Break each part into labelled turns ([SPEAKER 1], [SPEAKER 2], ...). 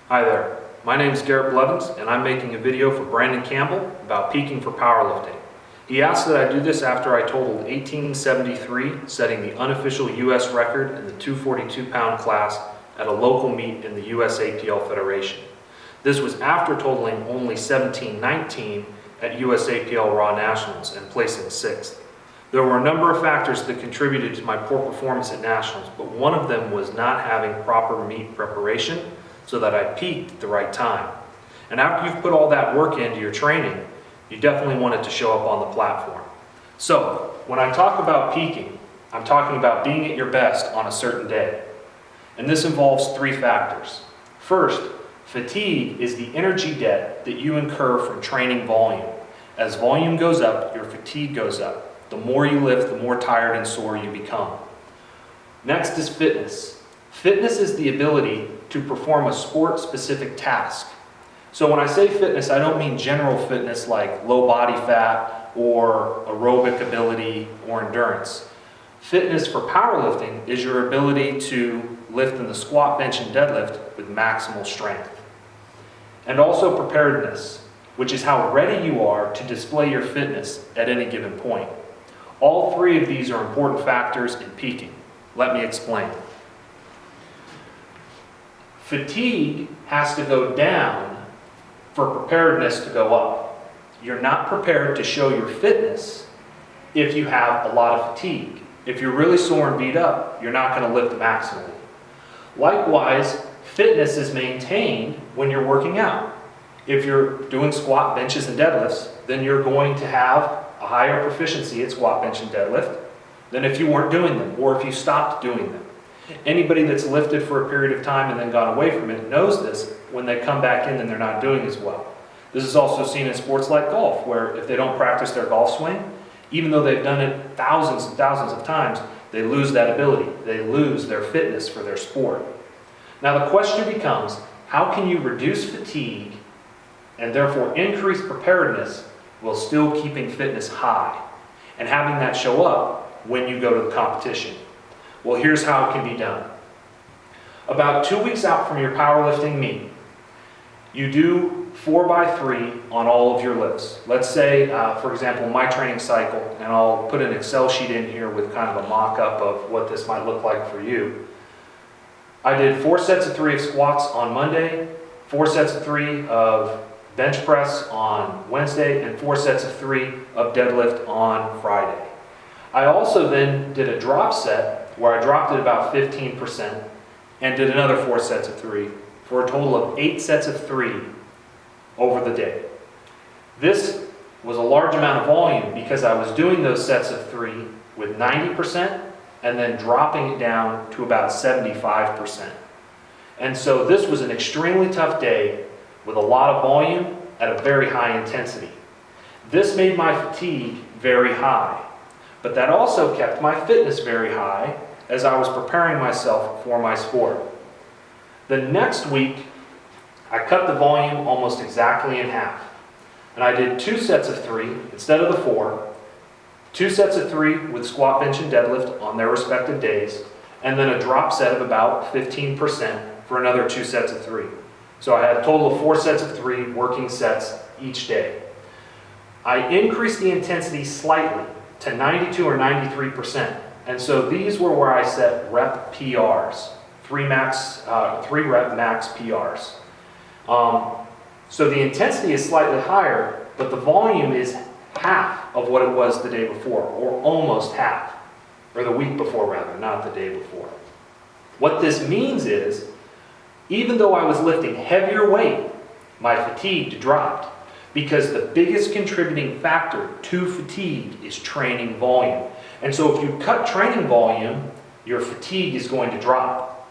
[SPEAKER 1] Hi there, my name is Garrett Blevins and I'm making a video for Brandon Campbell about peaking for powerlifting. He asked that I do this after I totaled 1873, setting the unofficial US record in the 242-pound class at a local meet in the USAPL Federation. This was after totaling only 1719 at USAPL Raw Nationals and placing 6th. There were a number of factors that contributed to my poor performance at Nationals, but one of them was not having proper meet preparation so that I peaked at the right time. And after you've put all that work into your training, you definitely want it to show up on the platform. So, when I talk about peaking, I'm talking about being at your best on a certain day. And this involves 3 factors. First, fatigue is the energy debt that you incur from training volume. As volume goes up, your fatigue goes up. The more you lift, the more tired and sore you become. Next is fitness. Fitness is the ability to perform a sport-specific task. So when I say fitness, I don't mean general fitness like low body fat or aerobic ability or endurance. Fitness for powerlifting is your ability to lift in the squat, bench, and deadlift with maximal strength. And also preparedness, which is how ready you are to display your fitness at any given point. All 3 of these are important factors in peaking. Let me explain. Fatigue has to go down for preparedness to go up. You're not prepared to show your fitness if you have a lot of fatigue. If you're really sore and beat up, you're not going to lift maximally. Likewise, fitness is maintained when you're working out. If you're doing squat, benches, and deadlifts, then you're going to have a higher proficiency at squat, bench, and deadlift than if you weren't doing them or if you stopped doing them. Anybody that's lifted for a period of time and then gone away from it knows this. When they come back in, then they're not doing as well. This is also seen in sports like golf, where if they don't practice their golf swing, even though they've done it thousands and thousands of times, they lose that ability. They lose their fitness for their sport. Now the question becomes, how can you reduce fatigue and therefore increase preparedness while still keeping fitness high and having that show up when you go to the competition? Well, here's how it can be done. About 2 weeks out from your powerlifting meet, you do 4x3 on all of your lifts. Let's say, for example, my training cycle, and I'll put an Excel sheet in here with kind of a mock-up of what this might look like for you. I did 4 sets of 3 of squats on Monday, 4 sets of 3 of bench press on Wednesday, and 4 sets of 3 of deadlift on Friday. I also then did a drop set where I dropped it about 15% and did another 4 sets of 3 for a total of 8 sets of 3 over the day. This was a large amount of volume because I was doing those sets of 3 with 90% and then dropping it down to about 75%. And so this was an extremely tough day with a lot of volume at a very high intensity. This made my fatigue very high, but that also kept my fitness very high as I was preparing myself for my sport. The next week, I cut the volume almost exactly in half. And I did 2 sets of 3 instead of the 4, 2 sets of 3 with squat, bench, and deadlift on their respective days, and then a drop set of about 15% for another 2 sets of 3. So I had a total of 4 sets of 3 working sets each day. I increased the intensity slightly to 92 or 93%. And so these were where I set rep PRs, 3 rep max PRs. So the intensity is slightly higher, but the volume is half of what it was the day before, or almost half, or the week before rather, not the day before. What this means is, even though I was lifting heavier weight, my fatigue dropped, because the biggest contributing factor to fatigue is training volume. And so if you cut training volume, your fatigue is going to drop.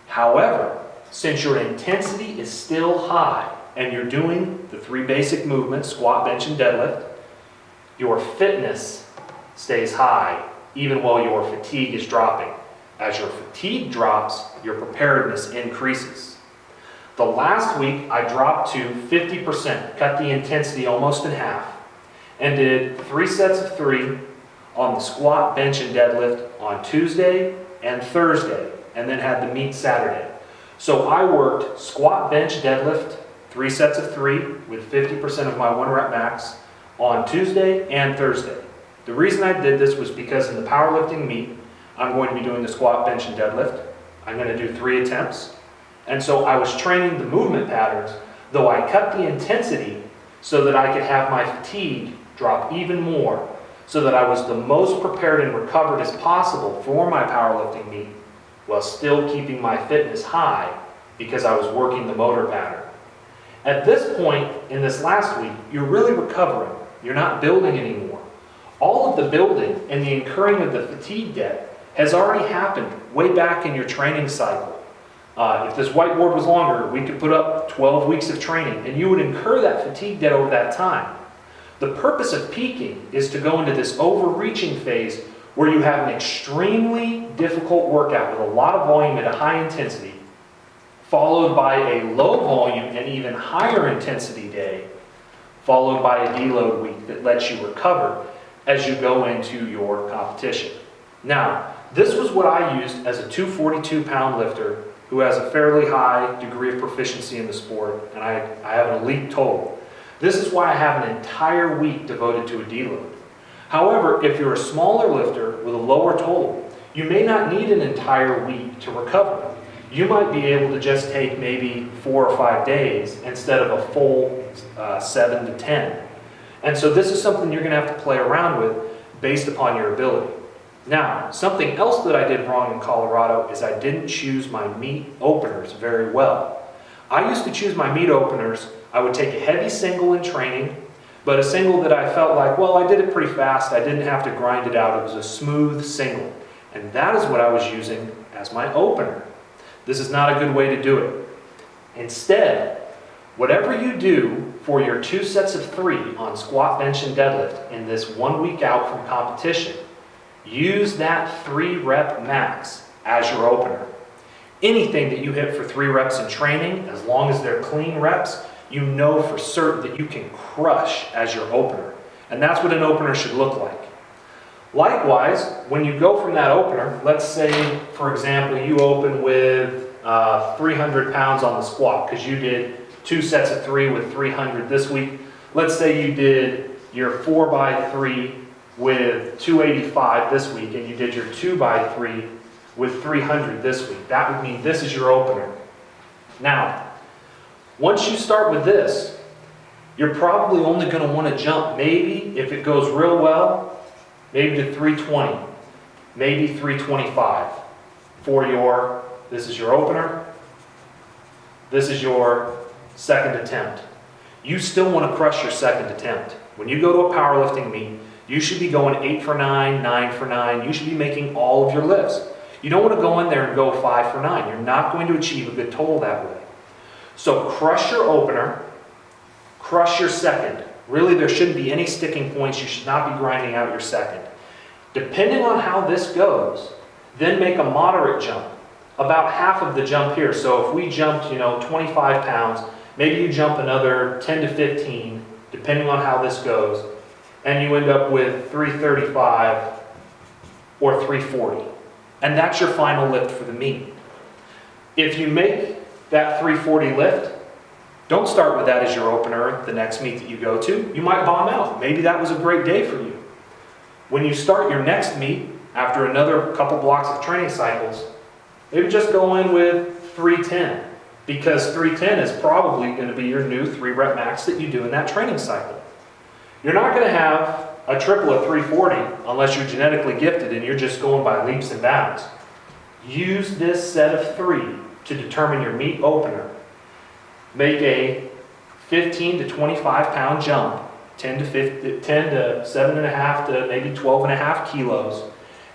[SPEAKER 1] However, since your intensity is still high and you're doing the 3 basic movements, squat, bench, and deadlift, your fitness stays high even while your fatigue is dropping. As your fatigue drops, your preparedness increases. The last week, I dropped to 50%, cut the intensity almost in half, and did 3 sets of 3 on the squat, bench, and deadlift on Tuesday and Thursday, and then had the meet Saturday. So I worked squat, bench, deadlift, 3 sets of 3 with 50% of my 1 rep max on Tuesday and Thursday. The reason I did this was because in the powerlifting meet, I'm going to be doing the squat, bench, and deadlift. I'm going to do 3 attempts. And so I was training the movement patterns, though I cut the intensity so that I could have my fatigue drop even more, so that I was the most prepared and recovered as possible for my powerlifting meet, while still keeping my fitness high because I was working the motor pattern. At this point in this last week, you're really recovering. You're not building anymore. All of the building and the incurring of the fatigue debt has already happened way back in your training cycle. If this whiteboard was longer, we could put up 12 weeks of training and you would incur that fatigue debt over that time. The purpose of peaking is to go into this overreaching phase where you have an extremely difficult workout with a lot of volume at a high intensity, followed by a low volume and even higher intensity day, followed by a deload week that lets you recover as you go into your competition. Now, this was what I used as a 242-pound lifter who has a fairly high degree of proficiency in the sport, and I have an elite total. This is why I have an entire week devoted to a deload. However, if you're a smaller lifter with a lower total, you may not need an entire week to recover. You might be able to just take maybe 4 or 5 days instead of a full 7 to 10. And so this is something you're going to have to play around with based upon your ability. Now, something else that I did wrong in Colorado is I didn't choose my meet openers very well. I used to choose my meet openers. I would take a heavy single in training, but a single that I felt like, well, I did it pretty fast. I didn't have to grind it out. It was a smooth single. And that is what I was using as my opener. This is not a good way to do it. Instead, whatever you do for your 2 sets of 3 on squat, bench, and deadlift in this 1 week out from competition, use that 3 rep max as your opener. Anything that you hit for 3 reps in training, as long as they're clean reps, you know for certain that you can crush as your opener. And that's what an opener should look like. Likewise, when you go from that opener, let's say, for example, you open with 300 pounds on the squat because you did 2 sets of 3 with 300 this week. Let's say you did your 4x3 with 285 this week and you did your 2x3 with 300 this week. That would mean this is your opener. Now, once you start with this, you're probably only going to want to jump maybe, if it goes real well, maybe to 320, maybe 325 for your, this is your opener, this is your second attempt. You still want to crush your second attempt. When you go to a powerlifting meet, you should be going 8 for 9, 9 for 9. You should be making all of your lifts. You don't want to go in there and go 5 for 9. You're not going to achieve a good total that way. So crush your opener, crush your second. Really, there shouldn't be any sticking points. You should not be grinding out your second. Depending on how this goes, then make a moderate jump. About half of the jump here. So if we jumped, 25 pounds, maybe you jump another 10 to 15, depending on how this goes, and you end up with 335 or 340. And that's your final lift for the meet. If you make that 340 lift, don't start with that as your opener the next meet that you go to. You might bomb out. Maybe that was a great day for you. When you start your next meet, after another couple blocks of training cycles, maybe just go in with 310, because 310 is probably going to be your new 3 rep max that you do in that training cycle. You're not going to have a triple at 340 unless you're genetically gifted and you're just going by leaps and bounds. Use this set of 3 to determine your meet opener. Make a 15 to 25 pound jump, 10 to 7.5 to maybe 12.5 kilos,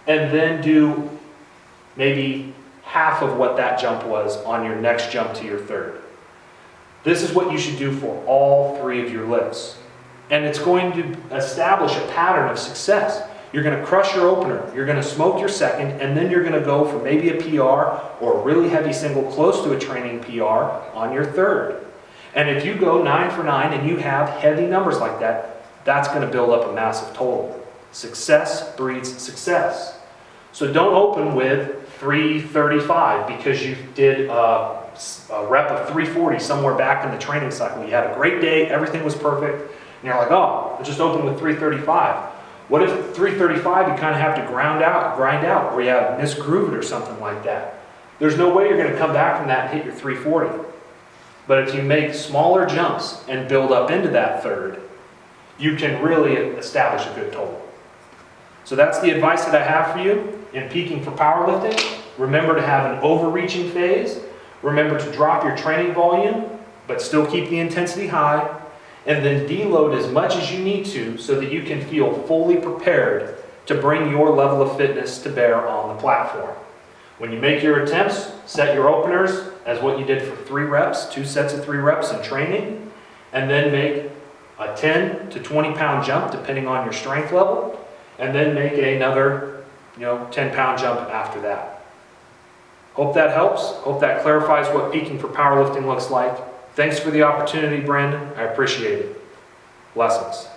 [SPEAKER 1] and then do maybe half of what that jump was on your next jump to your third. This is what you should do for all 3 of your lifts. And it's going to establish a pattern of success. You're going to crush your opener, you're going to smoke your second, and then you're going to go for maybe a PR or a really heavy single close to a training PR on your third. And if you go 9 for 9 and you have heavy numbers like that, that's going to build up a massive total. Success breeds success. So don't open with 335 because you did a rep of 340 somewhere back in the training cycle. You had a great day, everything was perfect, and you're like, oh, I just opened with 335. What if at 335 you kind of have to grind out, or you have misgrooved or something like that? There's no way you're going to come back from that and hit your 340. But if you make smaller jumps and build up into that third, you can really establish a good total. So that's the advice that I have for you in peaking for powerlifting. Remember to have an overreaching phase. Remember to drop your training volume, but still keep the intensity high. And then deload as much as you need to so that you can feel fully prepared to bring your level of fitness to bear on the platform. When you make your attempts, set your openers as what you did for 3 reps, 2 sets of 3 reps in training, and then make a 10 to 20 pound jump depending on your strength level, and then make another 10-pound jump after that. Hope that helps. Hope that clarifies what peaking for powerlifting looks like. Thanks for the opportunity, Brandon. I appreciate it. Blessings.